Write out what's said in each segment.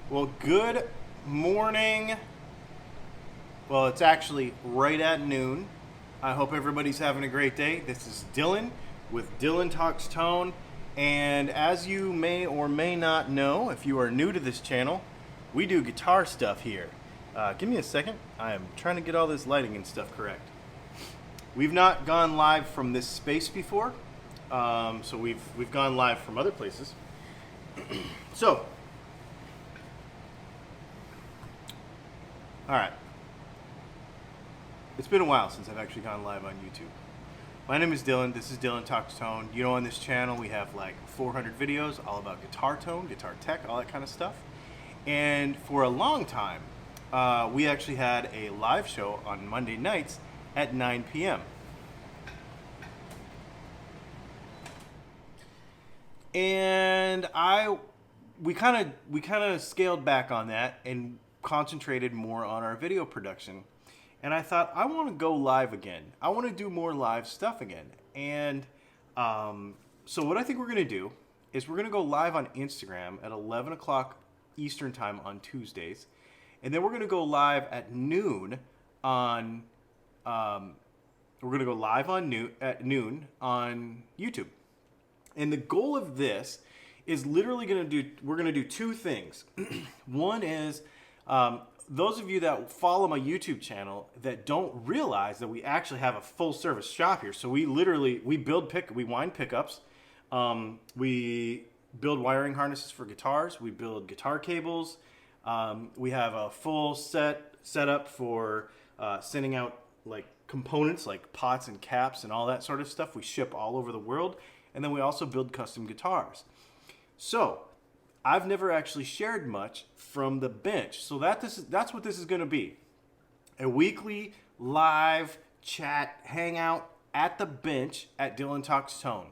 Well, good morning. Well, it's actually right at noon. I hope everybody's having a great day. This is Dylan with Dylan Talks Tone. And as you may or may not know, if you are new to this channel, we do guitar stuff here. Give me a second. I am trying to get all this lighting and stuff correct. We've not gone live from this space before, so we've gone live from other places. So, all right. It's been a while since I've actually gone live on YouTube. My name is Dylan. This is Dylan Talks Tone. You know, on this channel we have like 400 videos all about guitar tone, guitar tech, all that kind of stuff. And for a long time, we actually had a live show on Monday nights at 9 p.m. And we kind of scaled back on that and concentrated more on our video production. And I thought, I want to go live again. I want to do more live stuff again. And so what I think we're going to do is we're going to go live on Instagram at 11 o'clock Eastern time on Tuesdays. And then we're going to go live at noon on, we're going to go live on at noon on YouTube. And the goal of this is literally we're going to do two things. One is, those of you that follow my YouTube channel that don't realize that we actually have a full service shop here. So we wind pickups. We build wiring harnesses for guitars. We build guitar cables. We have a full setup for sending out like components like pots and caps and all that sort of stuff. We ship all over the world. And then we also build custom guitars. So I've never actually shared much from the bench. So that's what this is going to be. A weekly live chat hangout at the bench at Dylan Talks Tone.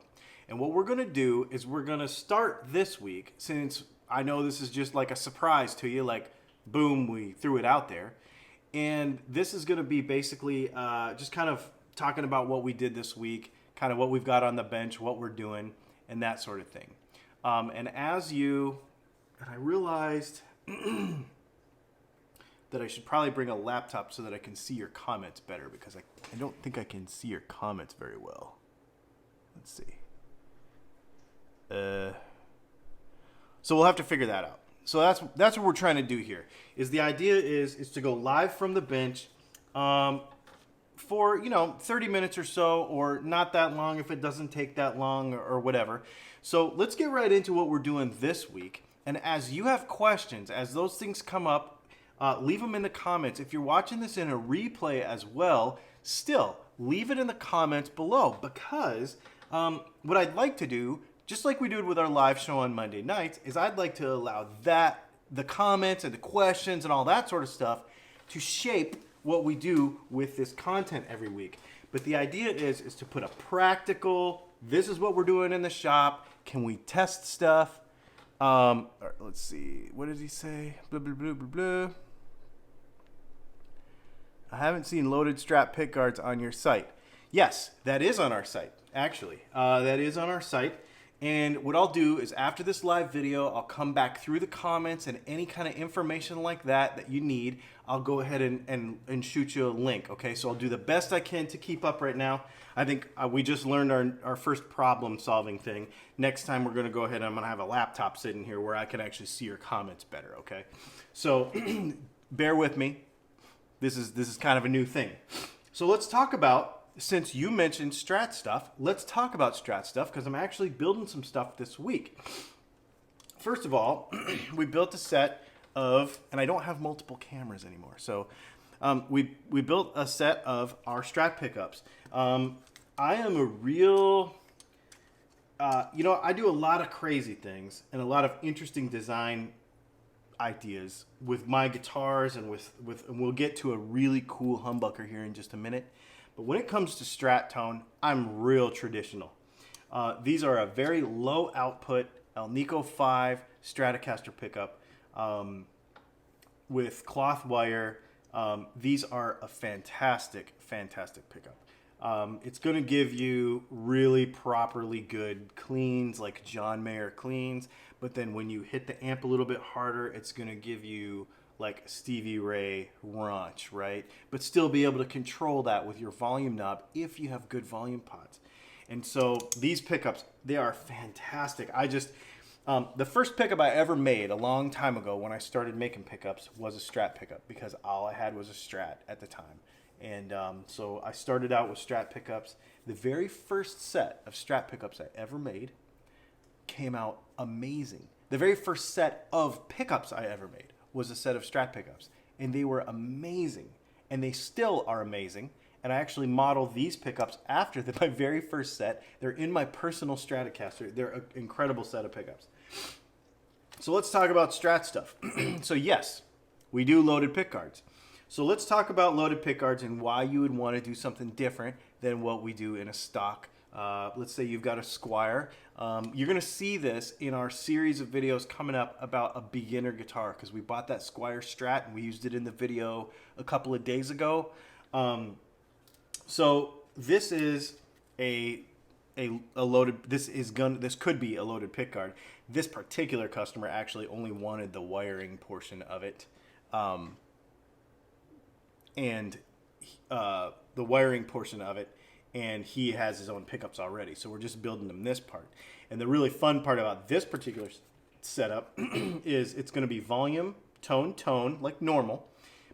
And what we're going to do is we're going to start this week, since I know this is just like a surprise to you, like boom, we threw it out there. And this is going to be basically just kind of talking about what we did this week, kind of what we've got on the bench, what we're doing, and that sort of thing. And I realized that I should probably bring a laptop so that I can see your comments better, because I don't think I can see your comments very well. Let's see. So we'll have to figure that out. So that's what we're trying to do here. Is the idea is to go live from the bench for 30 minutes or so, or not that long if it doesn't take that long, or whatever. So let's get right into what we're doing this week. And as you have questions, as those things come up, leave them in the comments. If you're watching this in a replay as well, still leave it in the comments below, because what I'd like to do, just like we did with our live show on Monday nights, is I'd like to allow the comments and the questions and all that sort of stuff to shape what we do with this content every week. But the idea is to put a practical, this is what we're doing in the shop. Can we test stuff? All right, let's see. What did he say? Blah, blah, blah, blah, blah. I haven't seen loaded Strat pickguards on your site. Yes, that is on our site, actually. That is on our site. And what I'll do is after this live video, I'll come back through the comments and any kind of information like that you need, I'll go ahead and shoot you a link, okay? So I'll do the best I can to keep up right now. I think we just learned our first problem solving thing. Next time we're gonna go ahead and I'm gonna have a laptop sitting here where I can actually see your comments better, okay? So bear with me. This is kind of a new thing. So let's talk about, since you mentioned Strat stuff, let's talk about Strat stuff, because I'm actually building some stuff this week. First of all, we built a set of, and I don't have multiple cameras anymore, so we built a set of our Strat pickups. I am a real, I do a lot of crazy things and a lot of interesting design ideas with my guitars, and and we'll get to a really cool humbucker here in just a minute. But when it comes to Strat tone, I'm real traditional. These are a very low output Alnico 5 Stratocaster pickup with cloth wire. These are a fantastic pickup. It's going to give you really properly good cleans, like John Mayer cleans. But then when you hit the amp a little bit harder, it's going to give you like Stevie Ray raunch, right? But still be able to control that with your volume knob if you have good volume pods. And so these pickups, they are fantastic. The first pickup I ever made a long time ago when I started making pickups was a Strat pickup, because all I had was a Strat at the time. And so I started out with Strat pickups. The very first set of Strat pickups I ever made came out amazing. The very first set of pickups I ever made was a set of Strat pickups. And they were amazing. And they still are amazing. And I actually modeled these pickups after my very first set. They're in my personal Stratocaster. They're an incredible set of pickups. So let's talk about Strat stuff. So yes, we do loaded pickguards. So let's talk about loaded pickguards and why you would want to do something different than what we do in a stock. Let's say you've got a Squier. You're going to see this in our series of videos coming up about a beginner guitar, because we bought that Squier Strat and we used it in the video a couple of days ago. So this is a loaded. This could be a loaded pickguard. This particular customer actually only wanted the wiring portion of it, and the wiring portion of it, and he has his own pickups already. So we're just building him this part. And the really fun part about this particular setup is it's going to be volume, tone, like normal.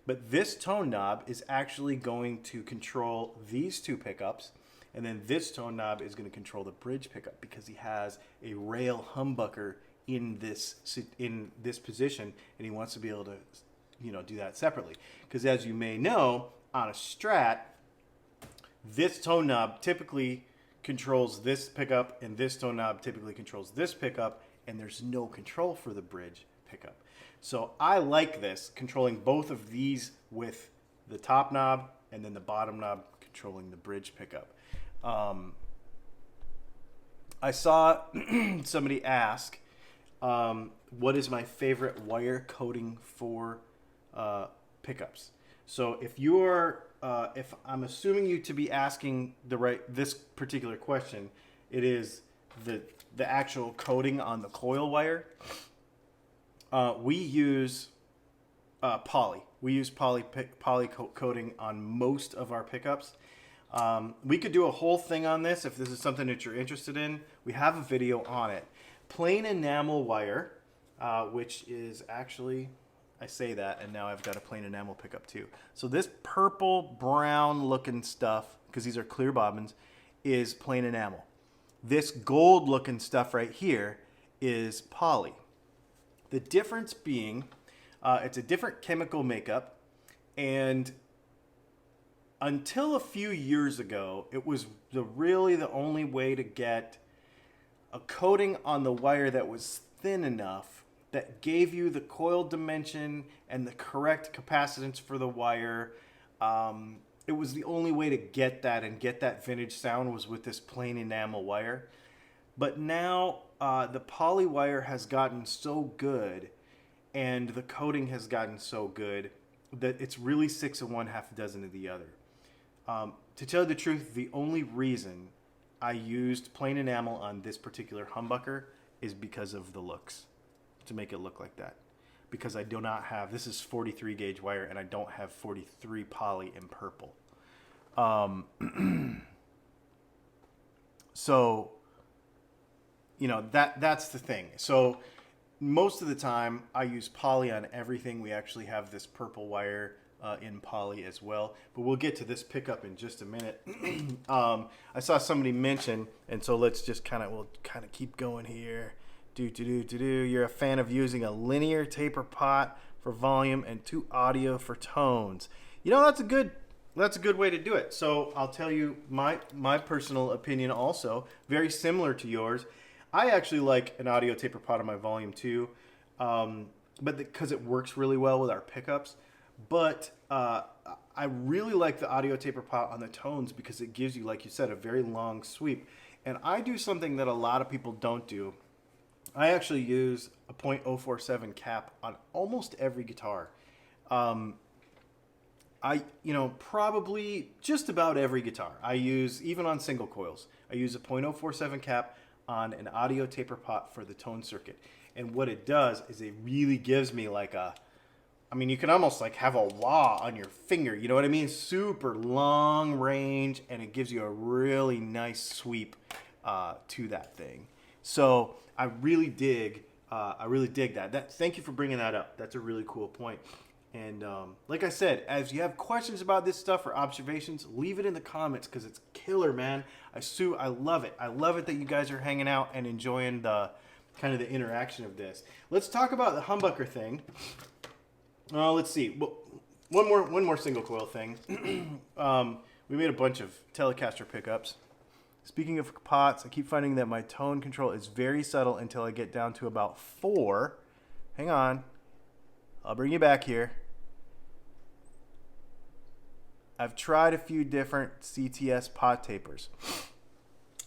But this tone knob is actually going to control these two pickups, and then this tone knob is going to control the bridge pickup, because he has a rail humbucker in this position, and he wants to be able to, do that separately. Because as you may know, on a Strat, this tone knob typically controls this pickup, and this tone knob typically controls this pickup, and there's no control for the bridge pickup. So I like this, controlling both of these with the top knob and then the bottom knob controlling the bridge pickup. I saw somebody ask, what is my favorite wire coating for pickups? So if I'm assuming you to be asking this particular question, it is the actual coating on the coil wire. We use poly. We use poly coating on most of our pickups. We could do a whole thing on this if this is something that you're interested in. We have a video on it. Plain enamel wire, which is actually, I say that, and now I've got a plain enamel pickup too. So this purple brown looking stuff, because these are clear bobbins, is plain enamel. This gold looking stuff right here is poly. The difference being, it's a different chemical makeup, and until a few years ago, it was really the only way to get a coating on the wire that was thin enough that gave you the coil dimension and the correct capacitance for the wire. It was the only way to get that and get that vintage sound was with this plain enamel wire. But now the poly wire has gotten so good and the coating has gotten so good that it's really 6 of one, half a dozen of the other. To tell you the truth, the only reason I used plain enamel on this particular humbucker is because of the looks, to make it look like that. Because I do not have, this is 43 gauge wire, and I don't have 43 poly in purple. So, that's the thing. So most of the time I use poly on everything. We actually have this purple wire in poly as well, but we'll get to this pickup in just a minute. I saw somebody mention, and so let's just we'll keep going here. You're a fan of using a linear taper pot for volume and 2 audio for tones. That's a good way to do it. So I'll tell you my personal opinion also, very similar to yours. I actually like an audio taper pot on my volume too, but because it works really well with our pickups. But I really like the audio taper pot on the tones because it gives you, like you said, a very long sweep. And I do something that a lot of people don't do. I actually use a .047 cap on almost every guitar. probably just about every guitar. I use, even on single coils, I use a .047 cap on an audio taper pot for the tone circuit. And what it does is it really gives me like a, I mean, you can almost like have a wah on your finger. You know what I mean? Super long range, and it gives you a really nice sweep to that thing. So I really dig that. Thank you for bringing that up. That's a really cool point. And like I said, as you have questions about this stuff or observations, leave it in the comments because it's killer, man. I love it. I love it that you guys are hanging out and enjoying the kind of the interaction of this. Let's talk about the humbucker thing. Let's see. One more single coil thing. We made a bunch of Telecaster pickups. Speaking of pots, I keep finding that my tone control is very subtle until I get down to about 4. Hang on. I'll bring you back here. I've tried a few different CTS pot tapers.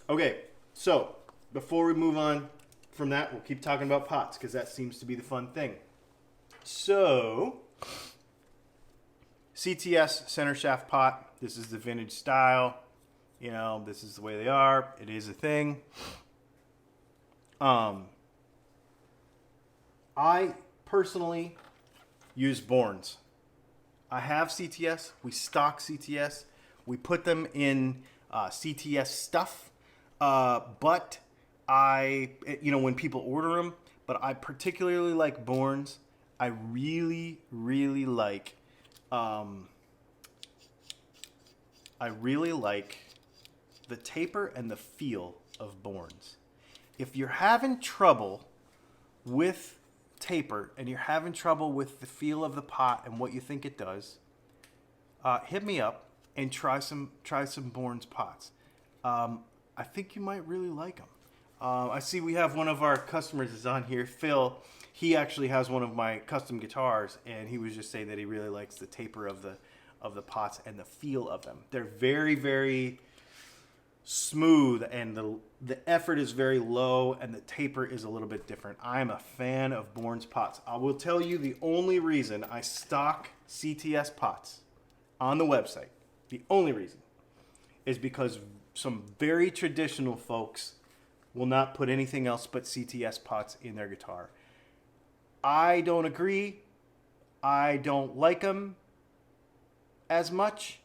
Okay, so before we move on from that, we'll keep talking about pots because that seems to be the fun thing. So, CTS center shaft pot. This is the vintage style. You know, this is the way they are. It is a thing. I personally use Bournes. I have CTS. We stock CTS. We put them in CTS stuff. But when people order them, but I particularly like Bournes. I really, really like, the taper and the feel of Bournes. If you're having trouble with taper and you're having trouble with the feel of the pot and what you think it does, hit me up and try some Bournes pots. I think you might really like them. I see we have one of our customers is on here, Phil. He actually has one of my custom guitars, and he was just saying that he really likes the taper of the pots and the feel of them. They're very, very smooth, and the effort is very low, and the taper is a little bit different. I'm a fan of Bournes pots. I will tell you the only reason I stock CTS pots on the website, the only reason, is because some very traditional folks will not put anything else but CTS pots in their guitar. I don't agree. I don't like them as much,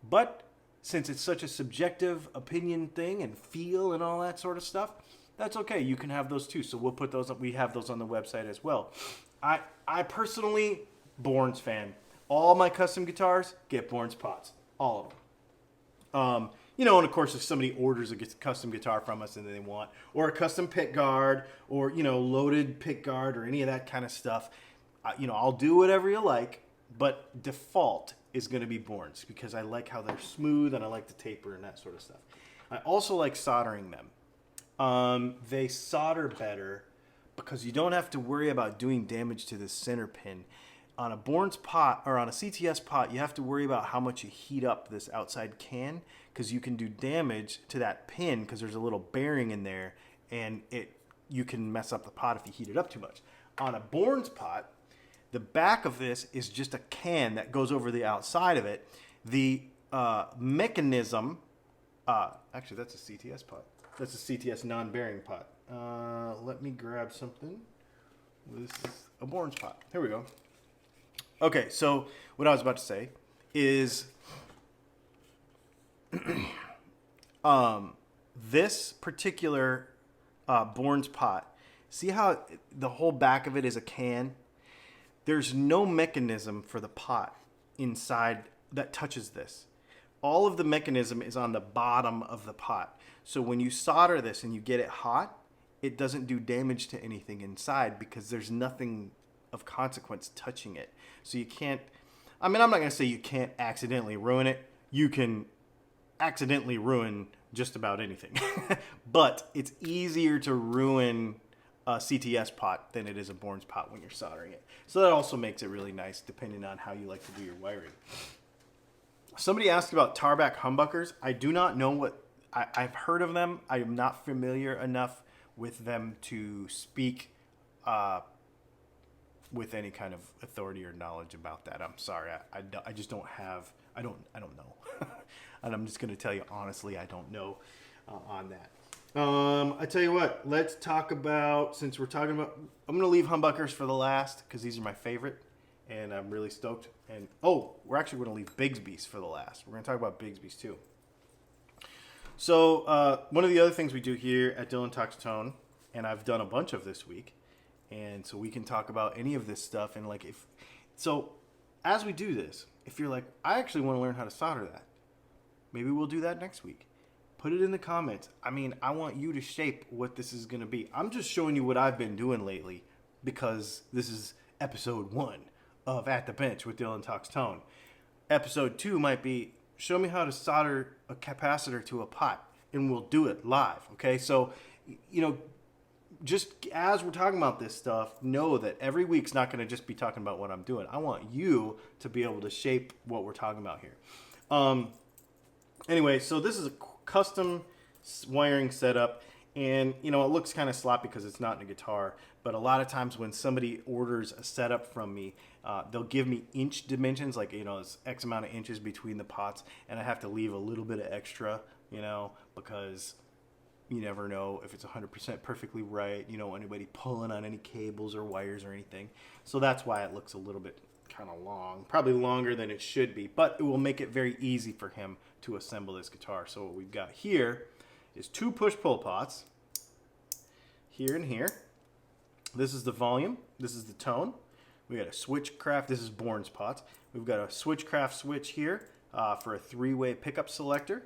but since it's such a subjective opinion thing and feel and all that sort of stuff, that's okay. You can have those too. So we'll put those up. We have those on the website as well. I personally, Bournes fan. All my custom guitars get Bournes pots. All of them. And of course, if somebody orders a custom guitar from us and they want, or a custom pick guard, or, loaded pick guard, or any of that kind of stuff, I'll do whatever you like, but default is going to be Bournes because I like how they're smooth and I like the taper and that sort of stuff. I also like soldering them. They solder better because you don't have to worry about doing damage to the center pin. On a Bournes pot or on a CTS pot, you have to worry about how much you heat up this outside can because you can do damage to that pin because there's a little bearing in there and you can mess up the pot if you heat it up too much. On a Bournes pot, the back of this is just a can that goes over the outside of it. The mechanism, actually that's a CTS pot. That's a CTS non-bearing pot. Let me grab something. This is a Bournes pot. Here we go. Okay, so what I was about to say is this particular Bournes pot, see how the whole back of it is a can? There's no mechanism for the pot inside that touches this. All of the mechanism is on the bottom of the pot. So when you solder this and you get it hot, it doesn't do damage to anything inside because there's nothing of consequence touching it. So you can't, I'm not going to say you can't accidentally ruin it. You can accidentally ruin just about anything. But it's easier to ruin a CTS pot than it is a Bournes pot when you're soldering it. So that also makes it really nice depending on how you like to do your wiring. Somebody asked about tarback humbuckers. I do not know what, I've heard of them. I am not familiar enough with them to speak with any kind of authority or knowledge about that. I'm sorry. I just don't have, I don't know. And I'm just going to tell you honestly, I don't know on that. I tell you what, let's talk about, since we're talking about, I'm going to leave humbuckers for the last because these are my favorite and I'm really stoked. And we're actually going to leave Bigsby's for the last. We're going to talk about Bigsby's too. So one of the other things we do here at Dylan Talks Tone, and I've done a bunch of this week, and so we can talk about any of this stuff. And like, so as we do this, if you're like, I actually want to learn how to solder that, maybe we'll do that next week. Put it in the comments. I mean, I want you to shape what this is going to be. I'm just showing you what I've been doing lately because this is episode 1 of At the Bench with Dylan Talks Tone. Episode 2 might be, show me how to solder a capacitor to a pot, and we'll do it live, okay? So, you know, just as we're talking about this stuff, know that every week's not going to just be talking about what I'm doing. I want you to be able to shape what we're talking about here. Anyway, so this is a custom wiring setup, and you know, it looks kind of sloppy because it's not in a guitar, but a lot of times when somebody orders a setup from me, they'll give me inch dimensions, like, you know, it's X amount of inches between the pots, and I have to leave a little bit of extra, you know, because you never know if it's 100% perfectly right, you know, anybody pulling on any cables or wires or anything. So that's why it looks a little bit kind of long, probably longer than it should be, but it will make it very easy for him to assemble this guitar. So what we've got here is 2 push-pull pots, here and here. This is the volume, this is the tone. We got a Switchcraft, this is Bourne's pots. We've got a Switchcraft switch here for a 3-way pickup selector,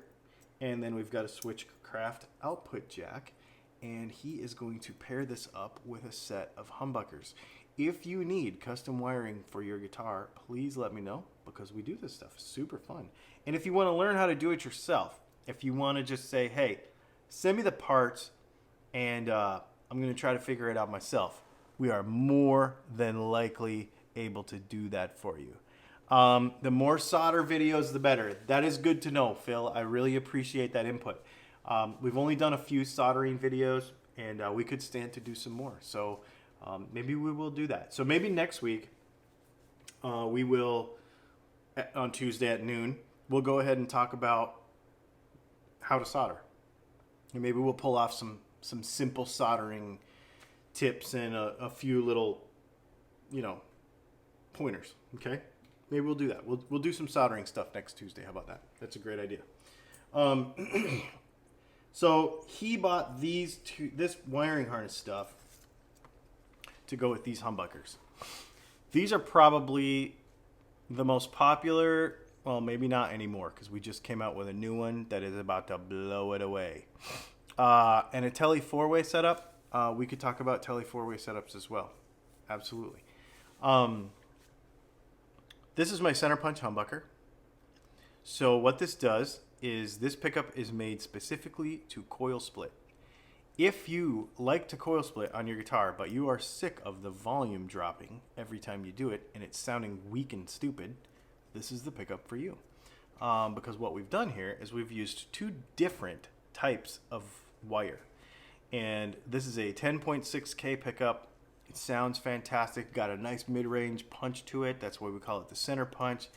and then we've got a Switchcraft output jack, and he is going to pair this up with a set of humbuckers. If you need custom wiring for your guitar, please let me know, because we do this stuff. It's super fun. And if you want to learn how to do it yourself, if you want to just say, hey, send me the parts and I'm going to try to figure it out myself, we are more than likely able to do that for you. The more solder videos, the better. That is good to know, Phil. I really appreciate that input. We've only done a few soldering videos, and we could stand to do some more. So maybe we will do that. So maybe next week, we will, on Tuesday at noon, we'll go ahead and talk about how to solder. And maybe we'll pull off some simple soldering tips and a few little, you know, pointers, okay? Maybe we'll do that. We'll do some soldering stuff next Tuesday. How about that? That's a great idea. So he bought this wiring harness stuff to go with these humbuckers. These are probably the most popular, well, maybe not anymore, because we just came out with a new one that is about to blow it away. And a Tele 4-way setup, we could talk about Tele 4-way setups as well. Absolutely. This is my center punch humbucker. So what this does is this pickup is made specifically to coil split. If you like to coil split on your guitar, but you are sick of the volume dropping every time you do it, and it's sounding weak and stupid, this is the pickup for you. Because what we've done here is we've used 2 different types of wire. And this is a 10.6K pickup. It sounds fantastic. Got a nice mid-range punch to it. That's why we call it the center punch.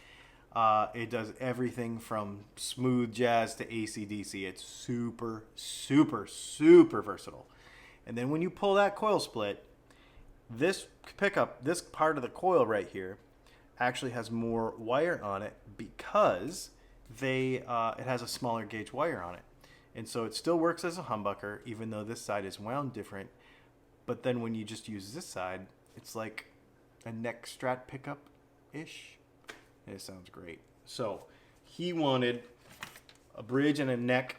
It does everything from smooth jazz to AC/DC. It's super, super, super versatile. And then when you pull that coil split, this pickup, this part of the coil right here, actually has more wire on it because it has a smaller gauge wire on it. And so it still works as a humbucker, even though this side is wound different. But then when you just use this side, it's like a neck strat pickup-ish. It sounds great. So he wanted a bridge and a neck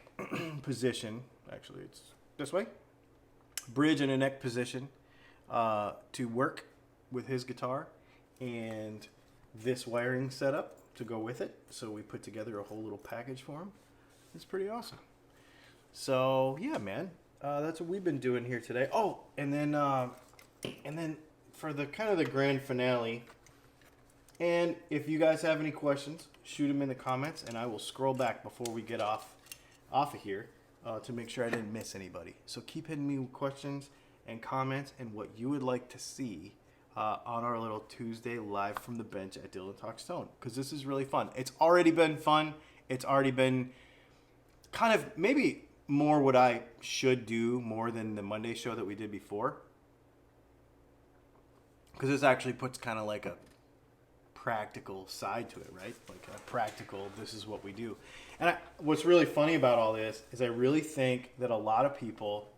position. Actually, it's this way. Bridge and a neck position to work with his guitar, and this wiring setup to go with it. So we put together a whole little package for him. It's pretty awesome. So yeah, man, that's what we've been doing here today. Oh, and then for the kind of the grand finale. And if you guys have any questions, shoot them in the comments, and I will scroll back before we get off of here to make sure I didn't miss anybody. So keep hitting me with questions and comments and what you would like to see on our little Tuesday live from the bench at Dylan Talks Tone, because this is really fun. It's already been fun. It's already been kind of maybe more what I should do more than the Monday show that we did before, because this actually puts kind of like a practical side to it, right? Like a practical, this is what we do. And what's really funny about all this is I really think that a lot of people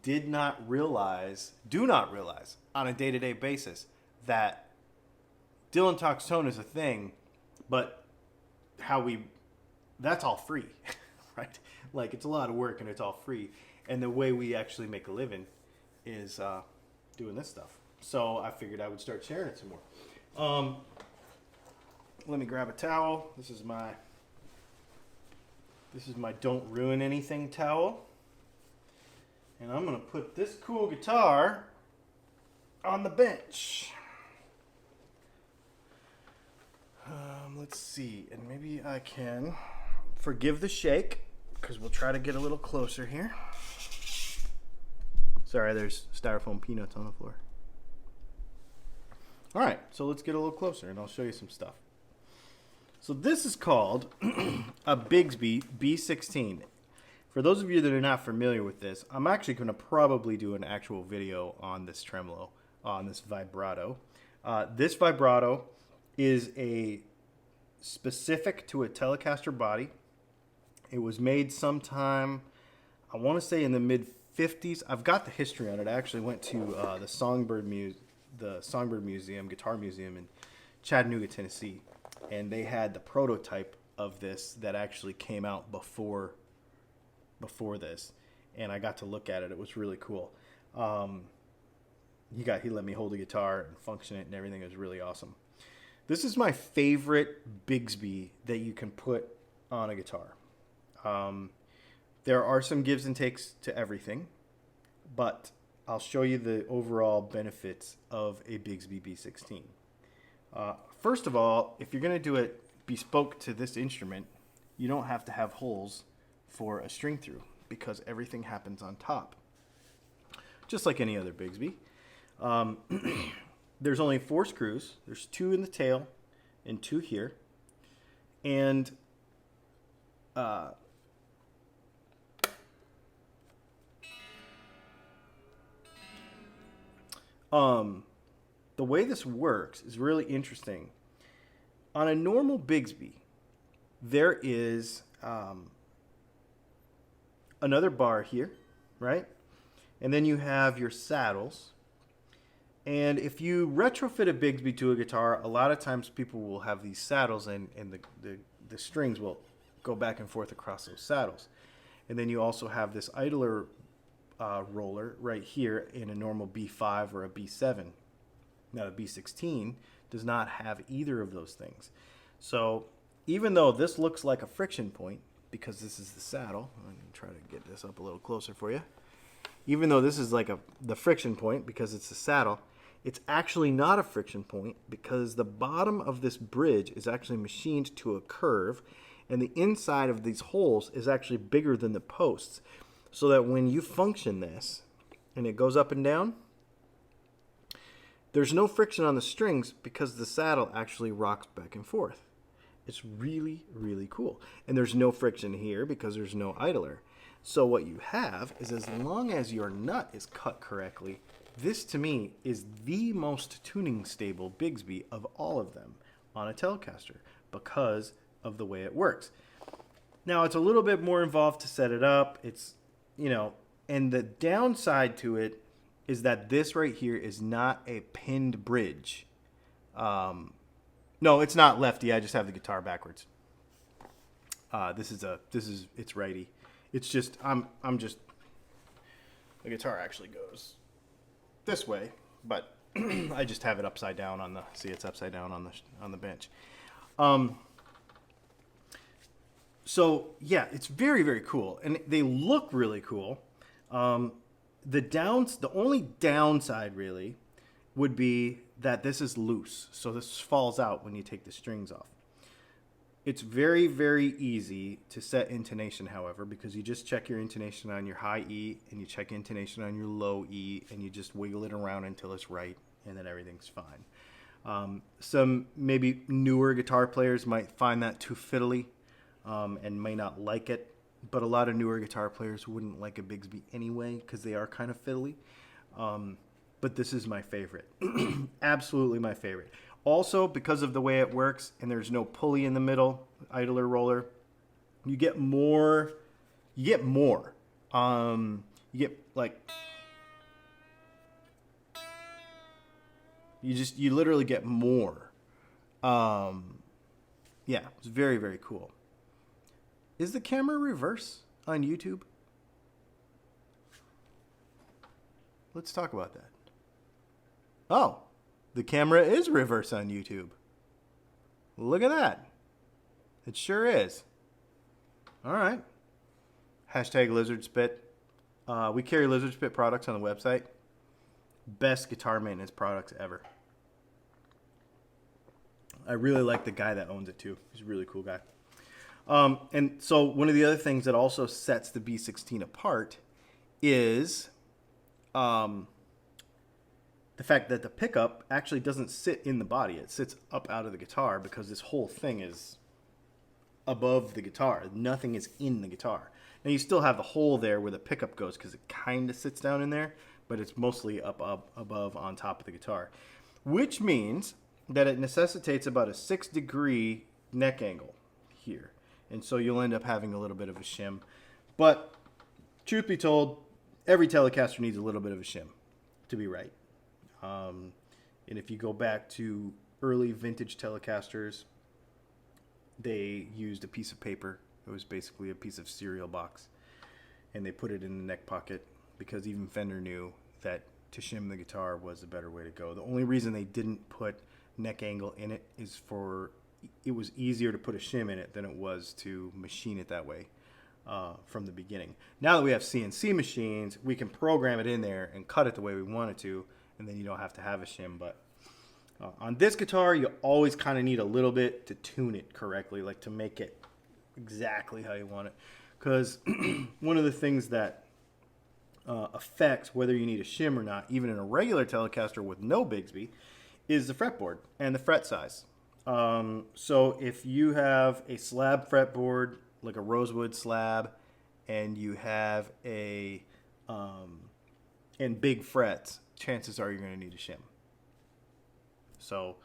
do not realize on a day-to-day basis that Dylan Talks Tone is a thing, but that's all free, right? Like, it's a lot of work and it's all free. And the way we actually make a living is doing this stuff. So I figured I would start sharing it some more. Let me grab a towel. This is my Don't Ruin Anything towel. And I'm going to put this cool guitar on the bench. Let's see. And maybe I can forgive the shake, because we'll try to get a little closer here. Sorry, there's styrofoam peanuts on the floor. All right, so let's get a little closer and I'll show you some stuff. So this is called a Bigsby B16. For those of you that are not familiar with this, I'm actually going to probably do an actual video on this tremolo, on this vibrato. This vibrato is specific to a Telecaster body. It was made sometime, I want to say in the mid-50s. I've got the history on it. I actually went to the Songbird Museum, Guitar Museum in Chattanooga, Tennessee, and they had the prototype of this that actually came out before this, and I got to look at it. It was really cool. He let me hold the guitar and function it and everything. It was really awesome. This is my favorite Bigsby that you can put on a guitar. There are some gives and takes to everything, but I'll show you the overall benefits of a Bigsby B16. First of all, if you're going to do it bespoke to this instrument, you don't have to have holes for a string through, because everything happens on top, just like any other Bigsby. There's only 4 screws. There's 2 in the tail and 2 here. And the way this works is really interesting. On a normal Bigsby, there is another bar here, right? And then you have your saddles. And if you retrofit a Bigsby to a guitar, a lot of times people will have these saddles, and the strings will go back and forth across those saddles. And then you also have this idler roller right here in a normal B5 or a B7. Now, the B16 does not have either of those things. So even though this looks like a friction point, because this is the saddle, I'm going to try to get this up a little closer for you. Even though this is like the friction point because it's the saddle, it's actually not a friction point, because the bottom of this bridge is actually machined to a curve, and the inside of these holes is actually bigger than the posts, so that when you function this and it goes up and down, there's no friction on the strings because the saddle actually rocks back and forth. It's really, really cool. And there's no friction here because there's no idler. So what you have is, as long as your nut is cut correctly, this to me is the most tuning stable Bigsby of all of them on a Telecaster, because of the way it works. Now, it's a little bit more involved to set it up. It's, and the downside to it is that this right here is not a pinned bridge. No, it's not lefty. I just have the guitar backwards. It's righty. It's just, the guitar actually goes this way, but I just have it upside down it's upside down on the bench. So yeah, it's very, very cool, and they look really cool. The only downside really would be that this is loose, so this falls out when you take the strings off. It's very, very easy to set intonation, however, because you just check your intonation on your high E and you check intonation on your low E, and you just wiggle it around until it's right, and then everything's fine. Some maybe newer guitar players might find that too fiddly and may not like it, but a lot of newer guitar players wouldn't like a Bigsby anyway because they are kind of fiddly. But this is my favorite. Absolutely my favorite. Also, because of the way it works and there's no pulley in the middle, idler roller, you get more. You get more. You get like, you literally get more. Yeah, it's very, very cool. Is the camera reverse on YouTube? Let's talk about that. Oh, the camera is reverse on YouTube. Look at that. It sure is. All right. Hashtag Lizard Spit. We carry Lizard Spit products on the website. Best guitar maintenance products ever. I really like the guy that owns it too. He's a really cool guy. And so one of the other things that also sets the B16 apart is the fact that the pickup actually doesn't sit in the body. It sits up out of the guitar because this whole thing is above the guitar. Nothing is in the guitar. Now you still have the hole there where the pickup goes because it kind of sits down in there, but it's mostly up above on top of the guitar, which means that it necessitates about a 6-degree neck angle here. And so you'll end up having a little bit of a shim. But truth be told, every Telecaster needs a little bit of a shim to be right. And if you go back to early vintage Telecasters, they used a piece of paper. It was basically a piece of cereal box. And they put it in the neck pocket because even Fender knew that to shim the guitar was a better way to go. The only reason they didn't put neck angle in it is it was easier to put a shim in it than it was to machine it that way from the beginning. Now that we have CNC machines, we can program it in there and cut it the way we want it to, and then you don't have to have a shim. But on this guitar, you always kind of need a little bit to tune it correctly, like to make it exactly how you want it. Because one of the things that affects whether you need a shim or not, even in a regular Telecaster with no Bigsby, is the fretboard and the fret size. So if you have a slab fretboard, like a rosewood slab, and you have and big frets, chances are you're going to need a shim. So,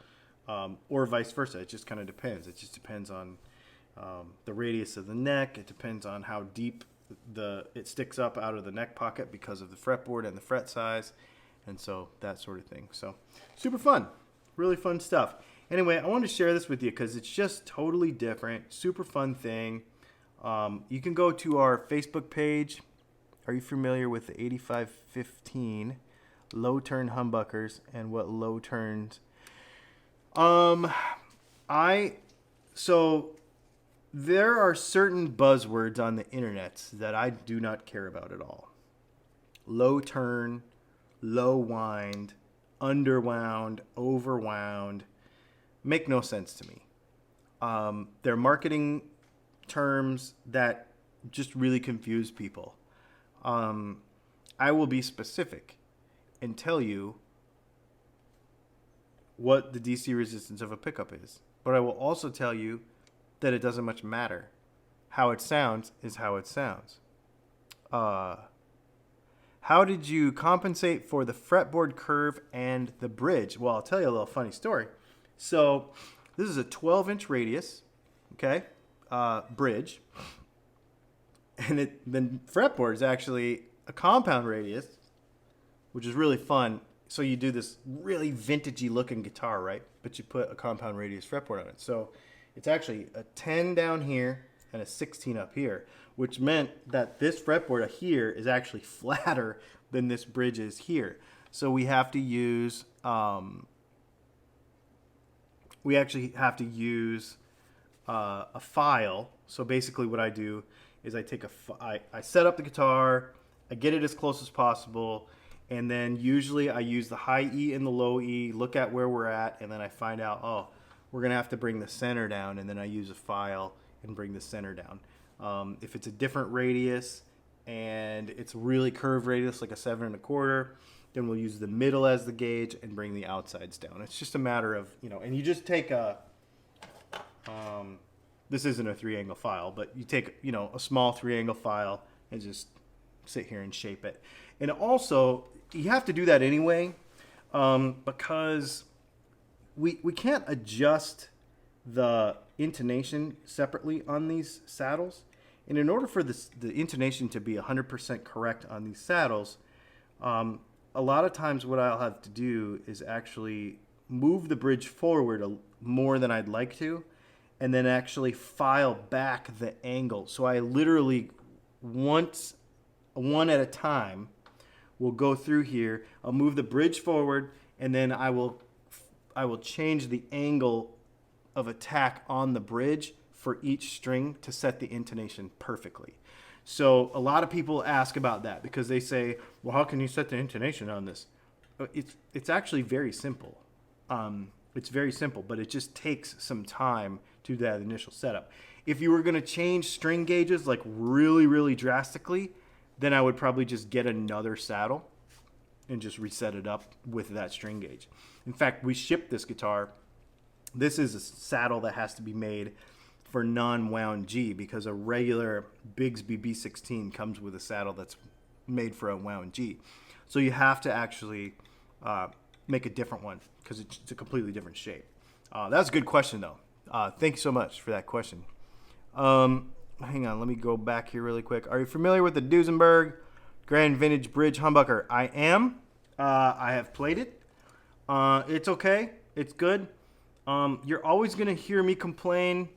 or vice versa. It just kind of depends. It just depends on the radius of the neck. It depends on how deep it sticks up out of the neck pocket because of the fretboard and the fret size, and so that sort of thing. So super fun, really fun stuff. Anyway, I wanted to share this with you because it's just totally different, super fun thing. You can go to our Facebook page. Are you familiar with the 8515 low turn humbuckers and what low turns? So there are certain buzzwords on the internet that I do not care about at all. Low turn, low wind, underwound, overwound, make no sense to me. They're marketing terms that just really confuse people. I will be specific and tell you what the DC resistance of a pickup is. But I will also tell you that it doesn't much matter. How it sounds is how it sounds. How did you compensate for the fretboard curve and the bridge? Well, I'll tell you a little funny story. So this is a 12-inch radius, okay, bridge. And the fretboard is actually a compound radius, which is really fun. So you do this really vintagey looking guitar, right? But you put a compound radius fretboard on it. So it's actually a 10 down here and a 16 up here, which meant that this fretboard here is actually flatter than this bridge is here. So we have to use, a file. So basically what I do is I set up the guitar, I get it as close as possible, and then usually I use the high E and the low E, look at where we're at, and then I find out, oh, we're going to have to bring the center down, and then I use a file and bring the center down. If it's a different radius and it's really curved radius, like a 7 1/4, Then we'll use the middle as the gauge and bring the outsides down. It's just a matter of, and you just take this isn't a 3-angle file, but you take, a small 3-angle file and just sit here and shape it. And also, you have to do that anyway, because we can't adjust the intonation separately on these saddles. And in order for the intonation to be 100% correct on these saddles, a lot of times what I'll have to do is actually move the bridge forward more than I'd like to, and then actually file back the angle. So I literally, one at a time, will go through here. I'll move the bridge forward, and then I will change the angle of attack on the bridge for each string to set the intonation perfectly. So a lot of people ask about that because they say, well, how can you set the intonation on this? It's actually very simple. It's very simple, but it just takes some time to do that initial setup. If you were going to change string gauges like really, really drastically, then I would probably just get another saddle and just reset it up with that string gauge. In fact, we shipped this guitar. This is a saddle that has to be made for non-wound G, because a regular Bigsby B16 comes with a saddle that's made for a wound G. So you have to actually make a different one because it's a completely different shape. That's a good question, though. Thank you so much for that question. Hang on, let me go back here really quick. Are you familiar with the Duesenberg Grand Vintage Bridge Humbucker? I am. I have played it. It's okay. It's good. You're always going to hear me complain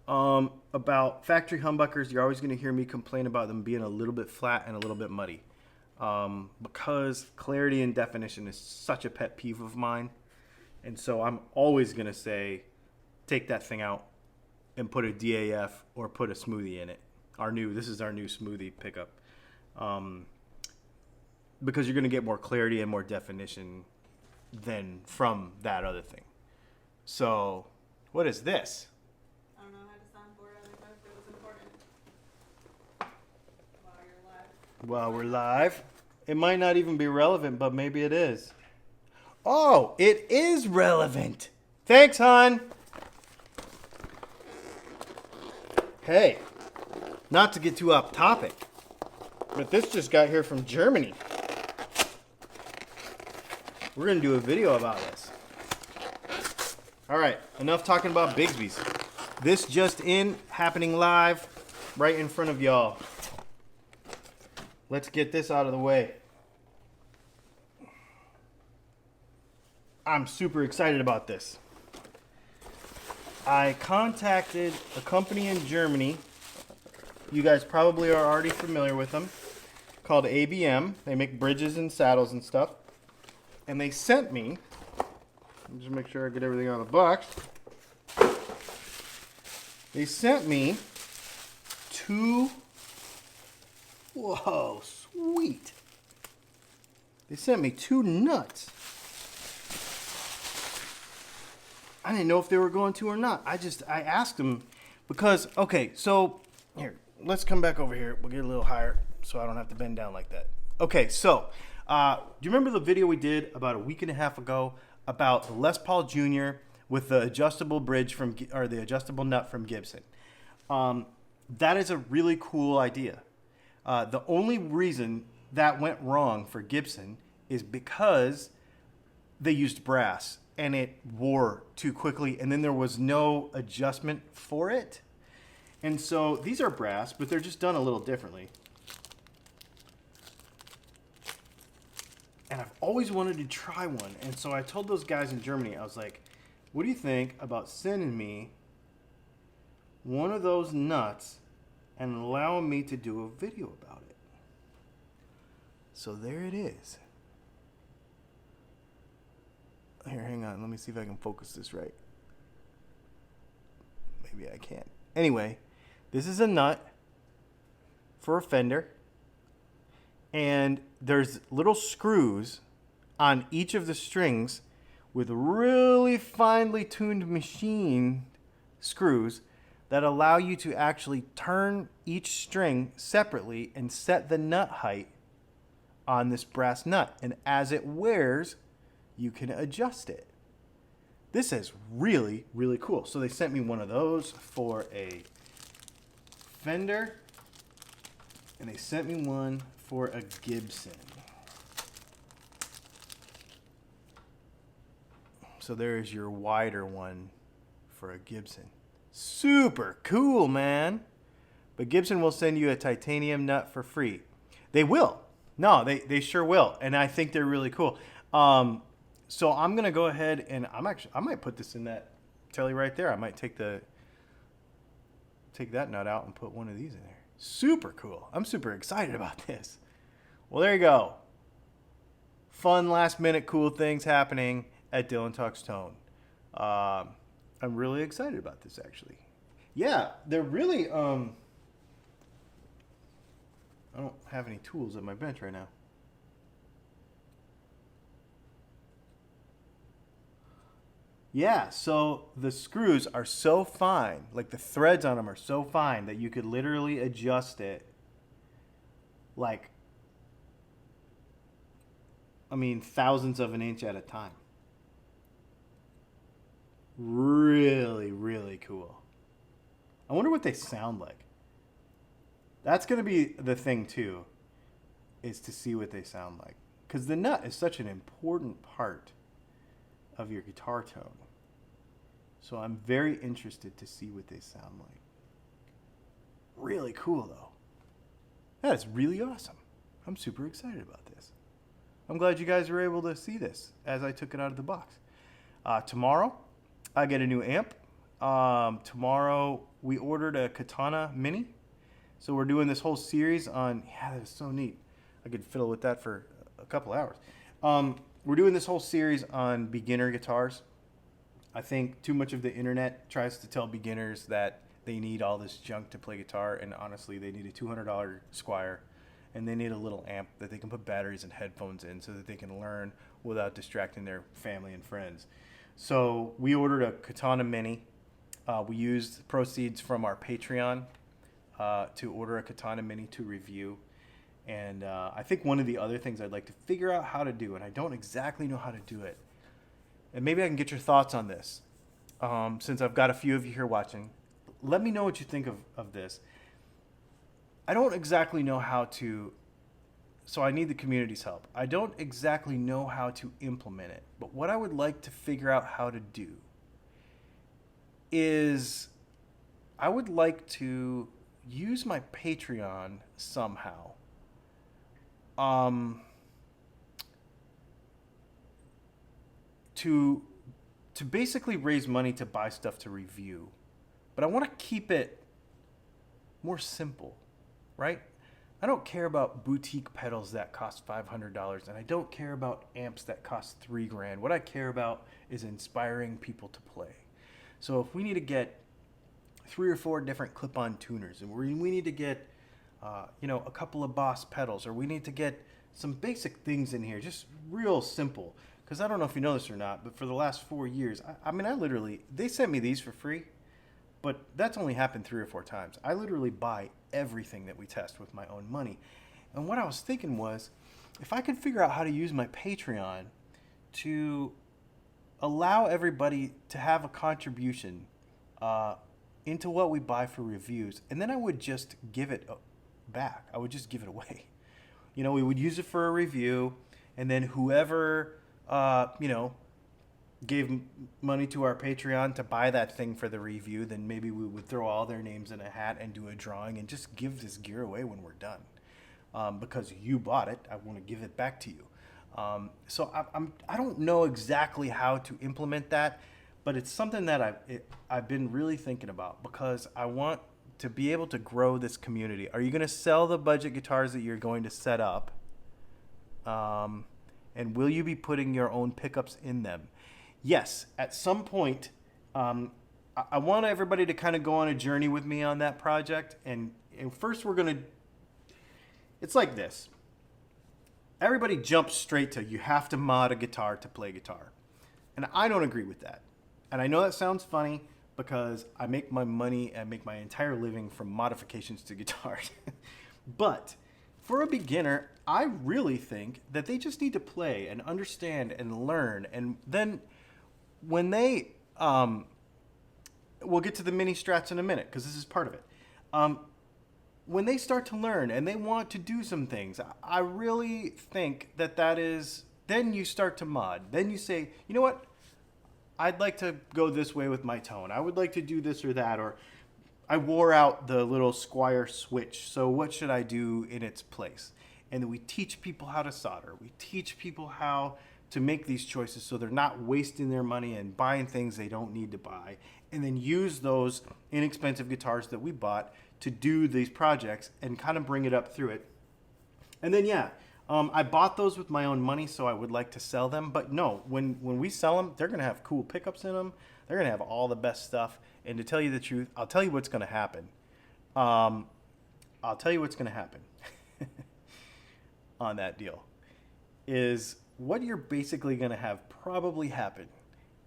about factory humbuckers. You're always going to hear me complain about them being a little bit flat and a little bit muddy, because clarity and definition is such a pet peeve of mine. And so I'm always going to say, take that thing out and put a DAF or put a smoothie in it. This is our new smoothie pickup. Because you're going to get more clarity and more definition than from that other thing. So, what is this? I don't know how to sound for it. I thought it was important. While you're live. While we're live. It might not even be relevant, but maybe it is. Oh, it is relevant. Thanks, hon. Hey, not to get too off topic, but this just got here from Germany. We're going to do a video about this. All right, enough talking about Bigsby's. This just in, happening live, right in front of y'all. Let's get this out of the way. I'm super excited about this. I contacted a company in Germany. You guys probably are already familiar with them, called ABM. They make bridges and saddles and stuff. And they sent me, let me just make sure I get everything out of the box. They sent me two, whoa, sweet. They sent me two nuts. I didn't know if they were going to or not. I asked them because, okay, so here, let's come back over here. We'll get a little higher so I don't have to bend down like that. Okay, so do you remember the video we did about a week and a half ago about the Les Paul Jr. with the adjustable bridge or the adjustable nut from Gibson? That is a really cool idea. The only reason that went wrong for Gibson is because they used brass and it wore too quickly, and then there was no adjustment for it. And so these are brass, but they're just done a little differently. And I've always wanted to try one. And so I told those guys in Germany, I was like, what do you think about sending me one of those nuts and allowing me to do a video about it? So there it is. Here, hang on. Let me see if I can focus this right. Maybe I can't. Anyway, this is a nut for a fender. And there's little screws on each of the strings with really finely tuned machine screws that allow you to actually turn each string separately and set the nut height on this brass nut. And as it wears, you can adjust it. This is really, really cool. So they sent me one of those for a Fender, and they sent me one for a Gibson. So there's your wider one for a Gibson. Super cool, man. But Gibson will send you a titanium nut for free. They will. No, they sure will. And I think they're really cool. So I'm going to go ahead and I might put this in that telly right there. I might take that nut out and put one of these in there. Super cool. I'm super excited about this. Well, there you go. Fun last minute cool things happening at Dylan Talks Tone. I'm really excited about this, actually. Yeah, they're really I don't have any tools at my bench right now. Yeah, so the screws are so fine, like the threads on them are so fine that you could literally adjust it like, I mean, thousandths of an inch at a time. Really, really cool. I wonder what they sound like. That's going to be the thing too, is to see what they sound like. Because the nut is such an important part of your guitar tone. So I'm very interested to see what they sound like. Really cool though. That is really awesome. I'm super excited about this. I'm glad you guys were able to see this as I took it out of the box. Tomorrow, I get a new amp. Tomorrow, we ordered a Katana Mini. So we're doing this whole series on, yeah, that is so neat. I could fiddle with that for a couple hours. We're doing this whole series on beginner guitars. I think too much of the internet tries to tell beginners that they need all this junk to play guitar, and honestly, they need a $200 Squier, and they need a little amp that they can put batteries and headphones in so that they can learn without distracting their family and friends. So we ordered a Katana Mini. We used proceeds from our Patreon to order a Katana Mini to review. And I think one of the other things I'd like to figure out how to do, and I don't exactly know how to do it, and maybe I can get your thoughts on this, since I've got a few of you here watching. Let me know what you think of this. I don't exactly know how to, so I need the community's help. I don't exactly know how to implement it, but what I would like to figure out how to do is I would like to use my Patreon somehow. To basically raise money to buy stuff to review. But I want to keep it more simple, right? I don't care about boutique pedals that cost $500, and I don't care about amps that cost $3,000. What I care about is inspiring people to play. So if we need to get 3 or 4 different clip-on tuners, and we need to get a couple of Boss pedals, or we need to get some basic things in here, just real simple. Because I don't know if you know this or not, but for the last 4 years, I literally, they sent me these for free, but that's only happened 3 or 4 times. I literally buy everything that we test with my own money. And what I was thinking was, if I could figure out how to use my Patreon to allow everybody to have a contribution into what we buy for reviews, and then I would just give it back. I would just give it away. We would use it for a review, and then whoever gave money to our Patreon to buy that thing for the review, then maybe we would throw all their names in a hat and do a drawing and just give this gear away when we're done. Because you bought it, I want to give it back to you. So I don't know exactly how to implement that, but it's something that I've been really thinking about, because I want to be able to grow this community. Are you going to sell the budget guitars that you're going to set up? And will you be putting your own pickups in them? Yes, at some point, I want everybody to kind of go on a journey with me on that project. And first it's like this. Everybody jumps straight to, you have to mod a guitar to play guitar. And I don't agree with that. And I know that sounds funny, because I make my money and make my entire living from modifications to guitars. But for a beginner, I really think that they just need to play and understand and learn. And then when they, we'll get to the mini strats in a minute because this is part of it. When they start to learn and they want to do some things, I really think that is, then you start to mod. Then you say, you know what? I'd like to go this way with my tone. I would like to do this or that, or I wore out the little Squire switch, so what should I do in its place? And then we teach people how to solder. We teach people how to make these choices so they're not wasting their money and buying things they don't need to buy, and then use those inexpensive guitars that we bought to do these projects and kind of bring it up through it. And then, yeah, I bought those with my own money, so I would like to sell them. But no, when we sell them, they're going to have cool pickups in them. They're going to have all the best stuff. And to tell you the truth, I'll tell you what's going to happen. I'll tell you what's going to happen on that deal is what you're basically going to have probably happen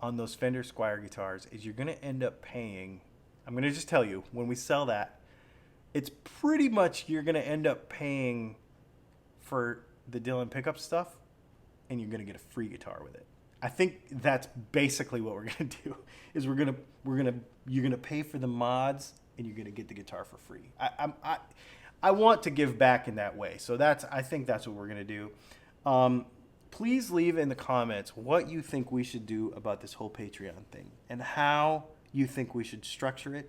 on those Fender Squire guitars is you're going to end up paying, I'm going to just tell you, when we sell that, it's pretty much you're going to end up paying for the Dylan pickup stuff, and you're gonna get a free guitar with it. I think that's basically what we're gonna do. Is you're gonna pay for the mods, and you're gonna get the guitar for free. I want to give back in that way, so I think that's what we're gonna do. Please leave in the comments what you think we should do about this whole Patreon thing, and how you think we should structure it,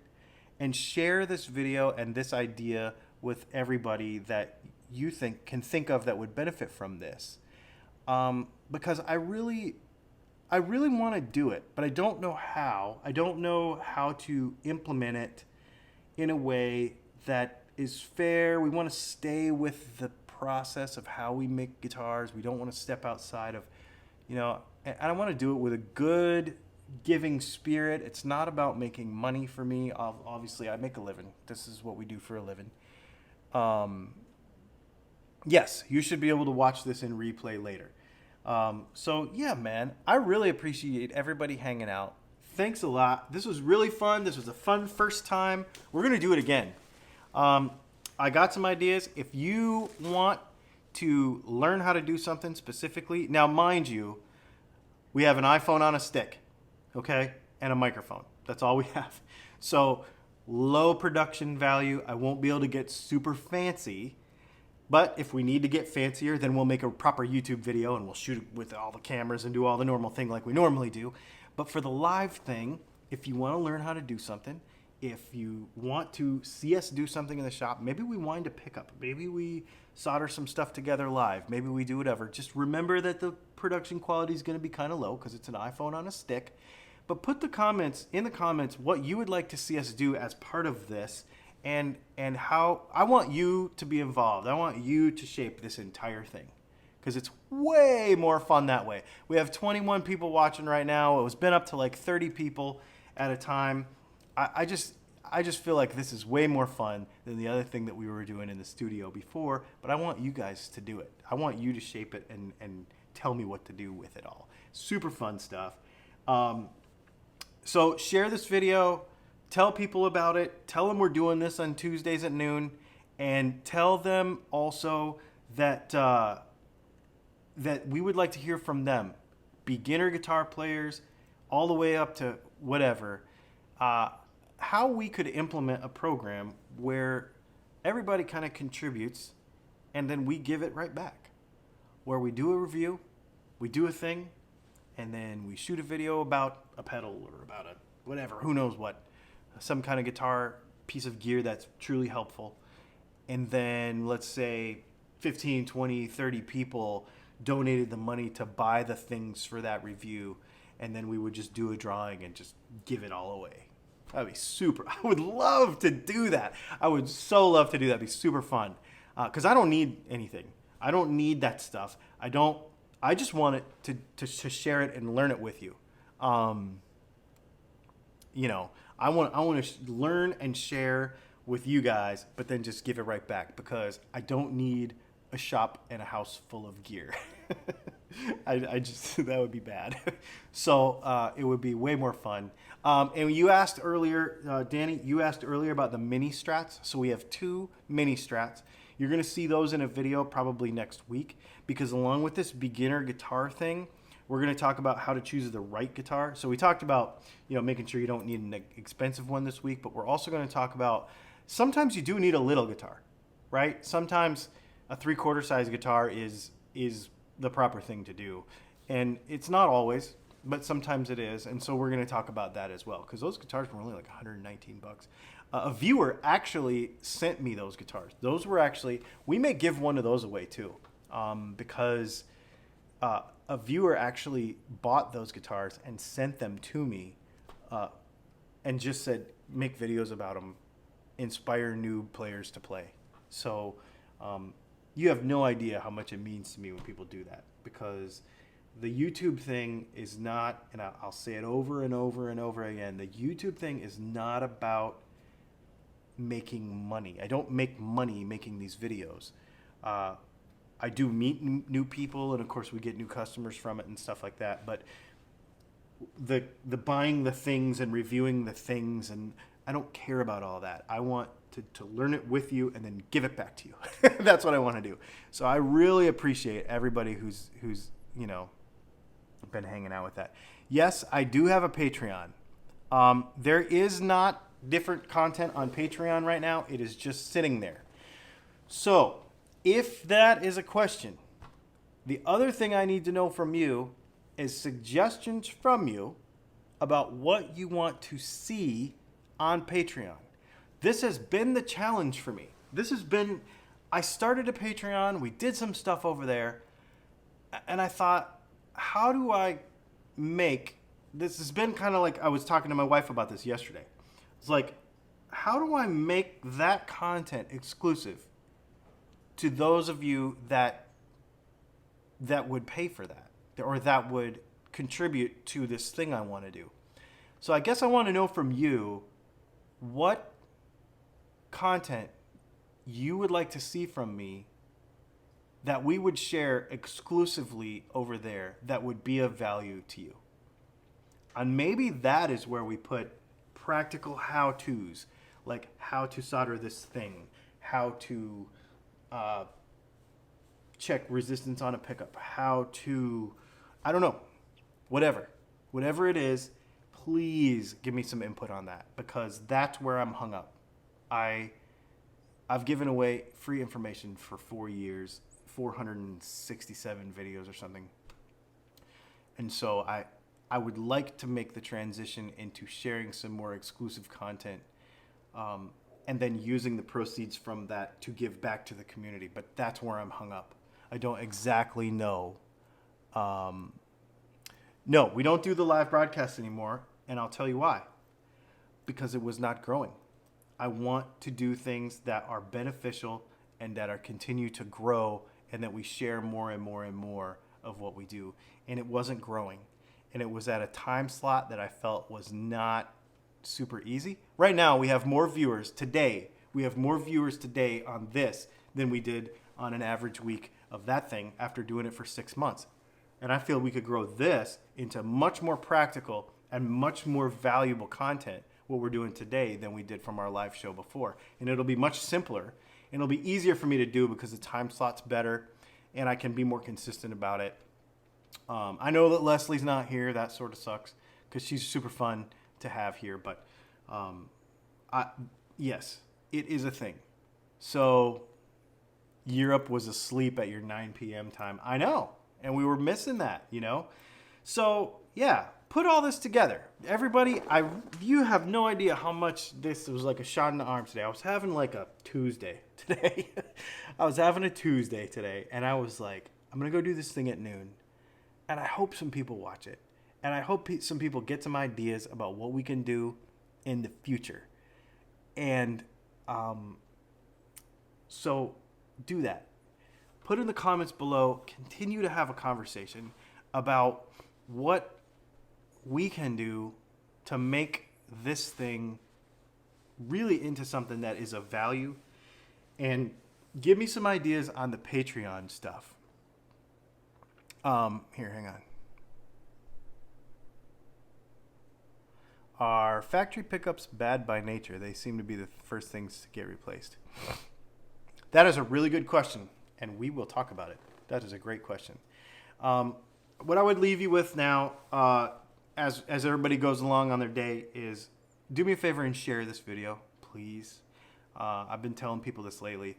and share this video and this idea with everybody that you can think of that would benefit from this, because I really want to do it, but I don't know how. I don't know how to implement it in a way that is fair. We want to stay with the process of how we make guitars. We don't want to step outside of, and I want to do it with a good giving spirit. It's not about making money for me. Obviously, I make a living. This is what we do for a living. Yes, you should be able to watch this in replay later. So yeah, man, I really appreciate everybody hanging out. Thanks a lot. This was really fun. This was a fun first time. We're going to do it again. I got some ideas. If you want to learn how to do something specifically, now mind you, we have an iPhone on a stick, okay, and a microphone. That's all we have. So low production value. I won't be able to get super fancy. But if we need to get fancier, then we'll make a proper YouTube video and we'll shoot it with all the cameras and do all the normal thing like we normally do. But for the live thing, if you want to learn how to do something, if you want to see us do something in the shop, maybe we wind a pickup, maybe we solder some stuff together live, maybe we do whatever. Just remember that the production quality is going to be kind of low because it's an iPhone on a stick. But put in the comments what you would like to see us do as part of this. And how I want you to be involved. I want you to shape this entire thing because it's way more fun that way. We have 21 people watching right now. It was been up to like 30 people at a time. I just feel like this is way more fun than the other thing that we were doing in the studio before, but I want you guys to do it. I want you to shape it and tell me what to do with it all. Super fun stuff. So share this video. Tell people about it. Tell them we're doing this on Tuesdays at noon, and tell them also that that we would like to hear from them, beginner guitar players, all the way up to whatever, how we could implement a program where everybody kind of contributes, and then we give it right back, where we do a review, we do a thing, and then we shoot a video about a pedal or about a whatever, who knows what. Some kind of guitar piece of gear that's truly helpful. And then let's say 15, 20, 30 people donated the money to buy the things for that review. And then we would just do a drawing and just give it all away. That'd be super. I would love to do that. I would so love to do that. It'd be super fun. Because I don't need anything. I don't need that stuff. I just want it to share it and learn it with you. I want to learn and share with you guys, but then just give it right back because I don't need a shop and a house full of gear. I just, that would be bad. So it would be way more fun. And you asked earlier, Danny, you asked earlier about the mini strats. So we have 2 mini strats. You're going to see those in a video probably next week, because along with this beginner guitar thing, we're going to talk about how to choose the right guitar. So we talked about, making sure you don't need an expensive one this week, but we're also going to talk about sometimes you do need a little guitar, right? Sometimes a 3/4 size guitar is the proper thing to do. And it's not always, but sometimes it is. And so we're going to talk about that as well, because those guitars were only like $119. A viewer actually sent me those guitars. Those were actually, we may give one of those away too, because a viewer actually bought those guitars and sent them to me, and just said, make videos about them, inspire new players to play. So you have no idea how much it means to me when people do that, because the YouTube thing is not, and I'll say it over and over and over again, the YouTube thing is not about making money. I don't make money making these videos. I do meet new people, and of course we get new customers from it and stuff like that. But the buying the things and reviewing the things, and I don't care about all that. I want to learn it with you and then give it back to you. That's what I want to do. So I really appreciate everybody who's been hanging out with that. Yes, I do have a Patreon. There is not different content on Patreon right now. It is just sitting there. So if that is a question, the other thing I need to know from you is suggestions from you about what you want to see on Patreon. This has been the challenge for me. I started a Patreon, we did some stuff over there, and I thought, how do I make, this has been kind of like, I was talking to my wife about this yesterday. It's like, how do I make that content exclusive to those of you that would pay for that, or that would contribute to this thing I want to do? So I guess I want to know from you what content you would like to see from me that we would share exclusively over there that would be of value to you. And maybe that is where we put practical how-tos, like how to solder this thing, how to check resistance on a pickup, how to, I don't know, whatever it is, please give me some input on that, because that's where I'm hung up. I've given away free information for 4 years, 467 videos or something. And so I would like to make the transition into sharing some more exclusive content, and then using the proceeds from that to give back to the community. But that's where I'm hung up. I don't exactly know. No, we don't do the live broadcast anymore, and I'll tell you why. Because it was not growing. I want to do things that are beneficial and that are continue to grow, and that we share more and more and more of what we do. And it wasn't growing. And it was at a time slot that I felt was not super easy. Right now, we have more viewers today. We have more viewers today on this than we did on an average week of that thing after doing it for 6 months. And I feel we could grow this into much more practical and much more valuable content, what we're doing today, than we did from our live show before. And it'll be much simpler, and it'll be easier for me to do because the time slot's better and I can be more consistent about it. I know that Leslie's not here. That sort of sucks because she's super fun to have here. But yes, it is a thing. So Europe was asleep at your 9 p.m. time. I know. And we were missing that, So, yeah, put all this together. Everybody, you have no idea how much this was like a shot in the arm today. I was having like a Tuesday today. I was having a Tuesday today, and I was like, I'm going to go do this thing at noon. And I hope some people watch it. And I hope some people get some ideas about what we can do in the future. And so do that. Put in the comments below. Continue to have a conversation about what we can do to make this thing really into something that is of value. And give me some ideas on the Patreon stuff. Here, hang on. Are factory pickups bad by nature? They seem to be the first things to get replaced. that is a really good question, and we will talk about it. That is a great question. What I would leave you with now, as everybody goes along on their day, is do me a favor and share this video, please. I've been telling people this lately,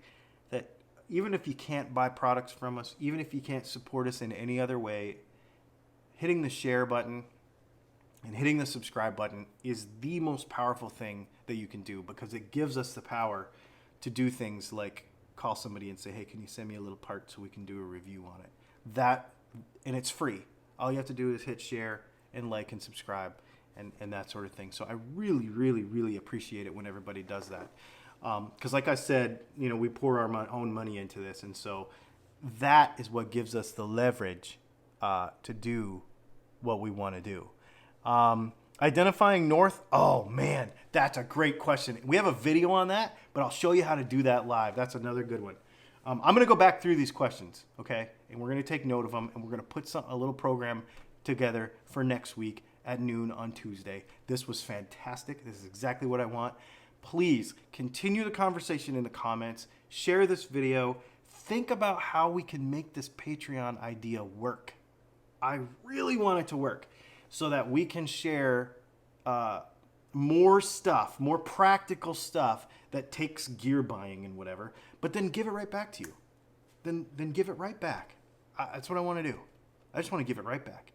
that even if you can't buy products from us, even if you can't support us in any other way, hitting the share button and hitting the subscribe button is the most powerful thing that you can do, because it gives us the power to do things like call somebody and say, hey, can you send me a little part so we can do a review on it? And it's free. All you have to do is hit share and like and subscribe and that sort of thing. So I really, really, really appreciate it when everybody does that. Because like I said, we pour our own money into this. And so that is what gives us the leverage to do what we want to do. Identifying north. Oh man, that's a great question. We have a video on that, but I'll show you how to do that live. That's another good one. I'm going to go back through these questions, okay? And we're going to take note of them, and we're going to put a little program together for next week at noon on Tuesday. This was fantastic. This is exactly what I want. Please continue the conversation in the comments. Share this video. Think about how we can make this Patreon idea work. I really want it to work so that we can share more stuff, more practical stuff that takes gear buying and whatever, but then give it right back to you. Then give it right back. That's what I want to do. I just want to give it right back.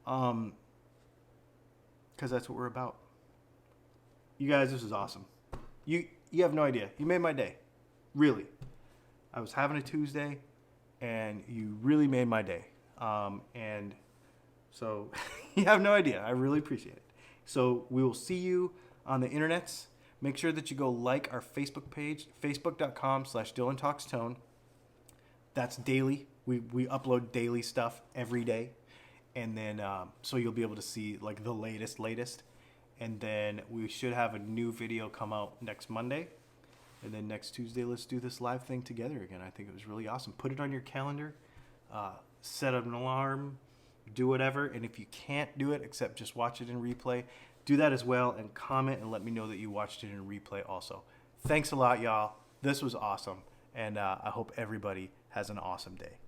Because that's what we're about. You guys, this is awesome. You have no idea. You made my day. Really. I was having a Tuesday, and you really made my day. And so you have no idea. I really appreciate it. So we will see you on the internets. Make sure that you go like our Facebook page, facebook.com/DylanTalksTone. That's daily. We upload daily stuff every day. And then, so you'll be able to see like the latest. And then we should have a new video come out next Monday. And then next Tuesday, let's do this live thing together again. I think it was really awesome. Put it on your calendar, set an alarm, do whatever. And if you can't do it except just watch it in replay, do that as well, and comment and let me know that you watched it in replay also. Thanks a lot, y'all. This was awesome. And I hope everybody has an awesome day.